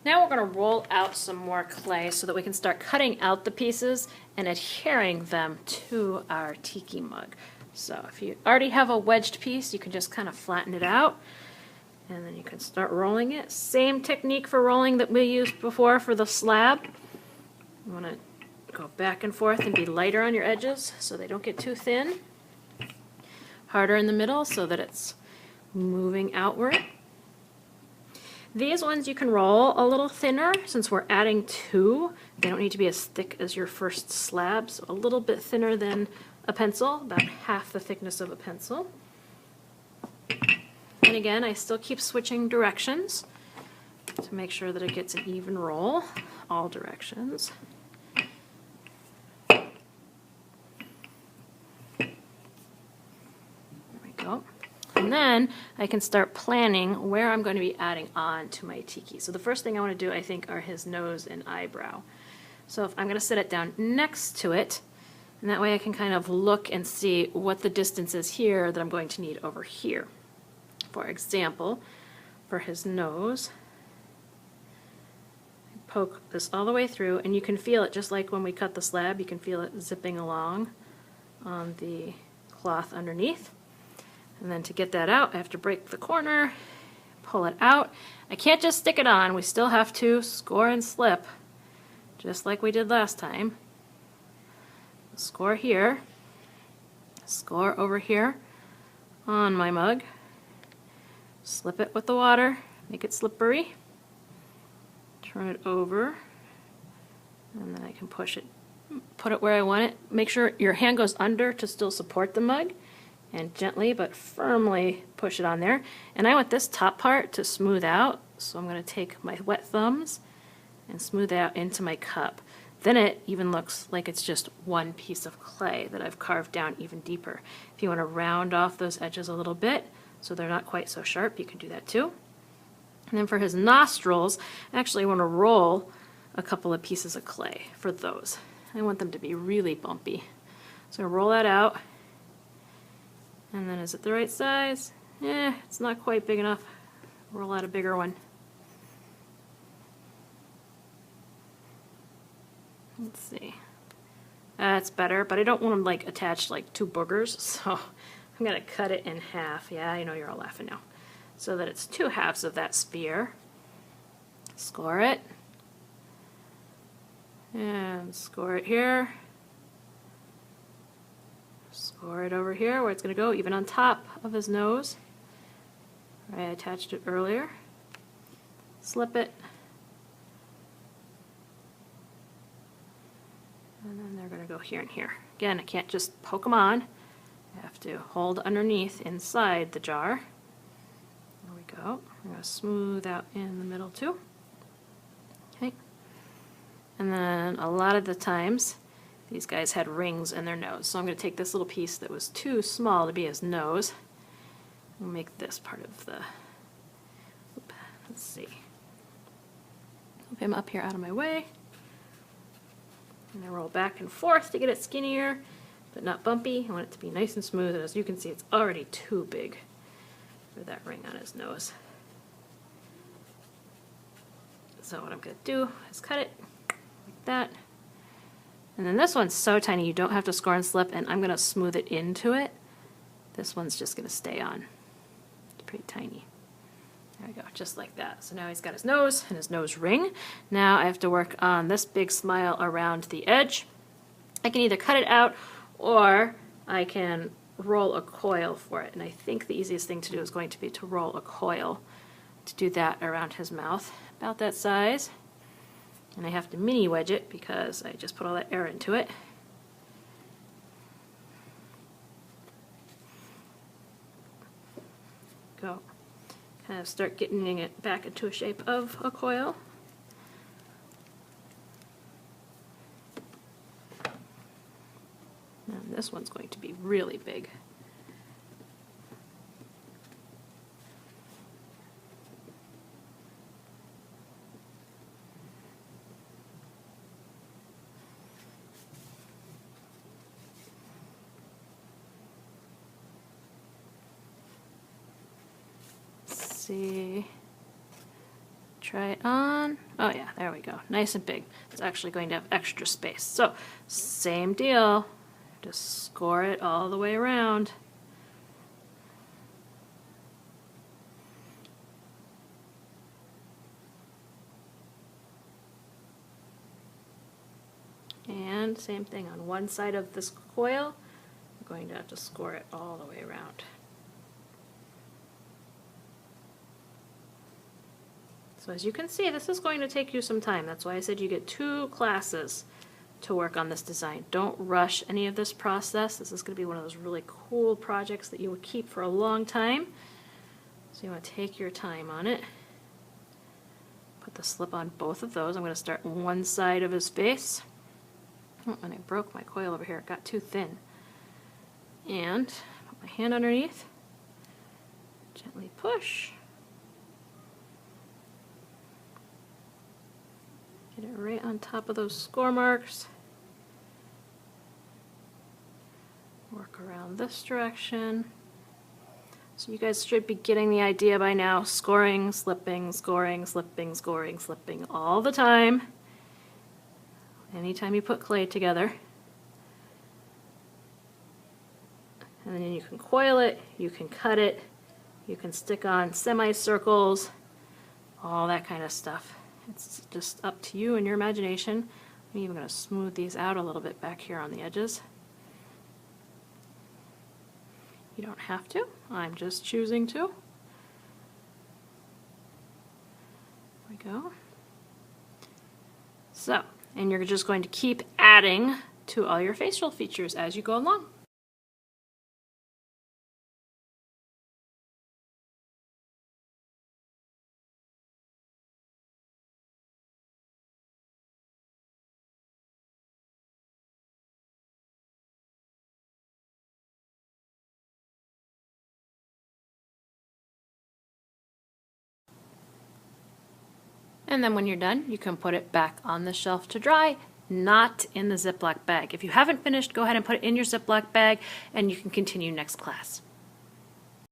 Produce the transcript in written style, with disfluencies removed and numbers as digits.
Now we're going to roll out some more clay so that we can start cutting out the pieces and adhering them to our tiki mug. So if you already have a wedged piece, you can just kind of flatten it out, and then you can start rolling it. Same technique for rolling that we used before for the slab. You want to go back and forth and be lighter on your edges so they don't get too thin. Harder in the middle so that it's moving outward. These ones you can roll a little thinner since we're adding two. They don't need to be as thick as your first slab, so a little bit thinner than a pencil, about half the thickness of a pencil. And again, I still keep switching directions to make sure that it gets an even roll, all directions. There we go. And then I can start planning where I'm going to be adding on to my tiki. So the first thing I want to do, I think, are his nose and eyebrow. So if I'm going to set it down next to it, and that way I can kind of look and see what the distance is here that I'm going to need over here. For example, for his nose, poke this all the way through, and you can feel it just like when we cut the slab. You can feel it zipping along on the cloth underneath. And then to get that out, I have to break the corner, pull it out. I can't just stick it on. We still have to score and slip, just like we did last time. Score here, score over here on my mug, slip it with the water, make it slippery, turn it over, and then I can push it, put it where I want it. Make sure your hand goes under to still support the mug, and gently but firmly push it on there. And I want this top part to smooth out, so I'm going to take my wet thumbs and smooth it out into my cup. Then it even looks like it's just one piece of clay that I've carved down even deeper. If you want to round off those edges a little bit so they're not quite so sharp, you can do that too. And then for his nostrils, I actually want to roll a couple of pieces of clay for those. I want them to be really bumpy. So roll that out. And then is it the right size? It's not quite big enough. Roll out a bigger one. Let's see. That's better, but I don't want them like attached like two boogers, so I'm going to cut it in half. Yeah, I know you're all laughing now. So that it's two halves of that sphere. Score it. And score it here. Score it over here where it's going to go, even on top of his nose. I attached it earlier. Slip it. And then they're going to go here and here. Again, I can't just poke them on. I have to hold underneath inside the jar. There we go. I'm going to smooth out in the middle too. Okay. And then a lot of the times, these guys had rings in their nose. So I'm going to take this little piece that was too small to be his nose. We'll make this part of the, let's see. Move him up here out of my way. And I roll back and forth to get it skinnier, but not bumpy. I want it to be nice and smooth, and as you can see, it's already too big for that ring on his nose. So what I'm going to do is cut it like that. And then this one's so tiny you don't have to score and slip, and I'm going to smooth it into it. This one's just going to stay on. It's pretty tiny. There we go, just like that. So now he's got his nose and his nose ring. Now I have to work on this big smile around the edge. I can either cut it out or I can roll a coil for it. And I think the easiest thing to do is going to be to roll a coil to do that around his mouth, about that size. And I have to mini wedge it because I just put all that air into it. Go. Kind of start getting it back into a shape of a coil. And this one's going to be really big. See, Try it on. Oh yeah, there we go. Nice and big. It's actually going to have extra space. So, same deal. Just score it all the way around. And same thing on one side of this coil. I'm going to have to score it all the way around. So as you can see, this is going to take you some time. That's why I said you get 2 classes to work on this design. Don't rush any of this process. This is going to be one of those really cool projects that you will keep for a long time. So you want to take your time on it. Put the slip on both of those. I'm going to start on one side of his face. Oh, and I broke my coil over here. It got too thin. And put my hand underneath. Gently push. Get it right on top of those score marks. Work around this direction. So you guys should be getting the idea by now. Scoring, slipping, scoring, slipping, scoring, slipping all the time. Anytime you put clay together. And then you can coil it, you can cut it, you can stick on semicircles, all that kind of stuff. It's just up to you and your imagination. I'm even going to smooth these out a little bit back here on the edges. You don't have to. I'm just choosing to. There we go. So, and you're just going to keep adding to all your facial features as you go along. And then when you're done, you can put it back on the shelf to dry, not in the Ziploc bag. If you haven't finished, go ahead and put it in your Ziploc bag and you can continue next class.